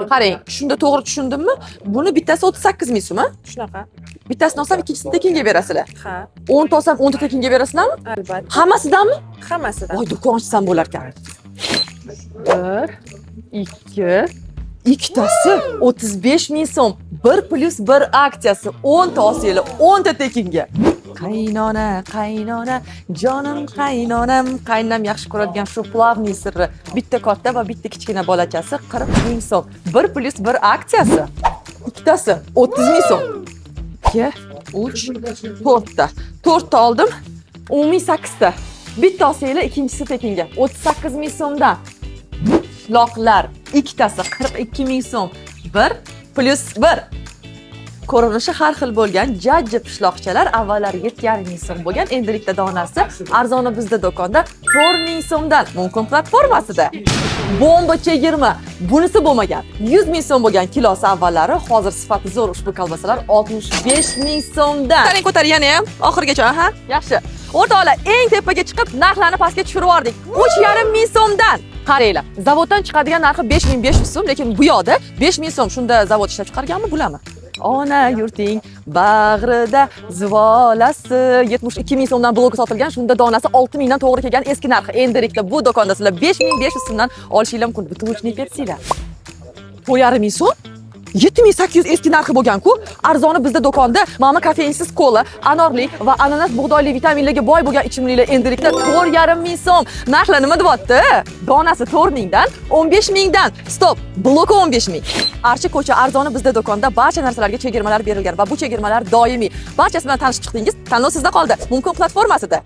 Qarang, shunda to'g'ri tushundimmi? Buni bittasi 38 ming so'm, Shunaqa. bittasini olsam ikkinchisini tekinga berasizlar. Ha, 10 ta olsam 10 ta tekinga berasizlarmi? albatta. Hammasidanmi? Hammasidan. Voy, do'kon ochsam bo'lar ekan. 1 2 ikkitasi 35 ming so'm. 1+1 aksiyasi 10 ta olsanglar 10 ta tekinga. Qaynona, qaynona, jonim qaynonam, qaynonam yaxshi ko'radigan shu plavning sirri. Bitta katta va bitta kichkina bolachasi 40 ming so'm. 1+1 aksiyasi. Ikkitasi 30 ming so'm. 2 3 4 ta. 4 ta oldim. Umumiy 8 ta. Bitta olsanglar ikkinchisi tekinga. 38 ming so'mdan. Pishloqlar ikkitasi 42 ming so'm. 1+1. Ko'rinishi har xil bo'lgan jajji pishloqchalar avvallari 7,5 ming so'm bo'lgan, endilikda donasi arzoni bizda do'konda 4 ming so'mdan. Mumkin platformasida. Bomba chegirma. Bunisi bo'lmagan. 100 ming so'm bo'lgan kilosi avvallari, hozir sifati zo'r ushbu kolbasalar 65 ming so'mdan. Qarang, ko'tar yana ham oxirigacha, ha? Yaxshi. O'rtoqlar, eng tepaga chiqib narxlarni pastga tushirib yubordik. 3,5 ming so'mdan. Qaranglar, zavoddan chiqadigan narxi 5500 so'm, lekin bu yoqda 5000 so'm. Shunda zavod ishlab chiqarganmi, bilaman. Ona yurting bag'rida zivolasi 72 ming so'mdan blok sotilgan, shunda donasi 6 mingdan to'g'ri kelgan eski narxi. Endilikda bu do'konda sizlar 5500 so'mdan olishinglar mumkin. Bitirishni etsizlar. 4,5 ming so'm 7800 eski narxi bo'lgan-ku, arzoni bizda do'konda mana kofeinsiz kola, anorli va ananas bug'doyli vitaminlarga boy bo'lgan ichimliklar endilikda 4,5 ming so'm. Narxlar nima deyapti? Donasi 4 mingdan 15 mingdan. Stop, bloki 15 ming. Archa ko'cha arzoni bizda do'konda barcha narsalarga chegirmalar berilgan va bu chegirmalar doimiy. Barchasi bilan tanishib chiqdingiz, tanlov sizda qoldi. Mumkin platformasida.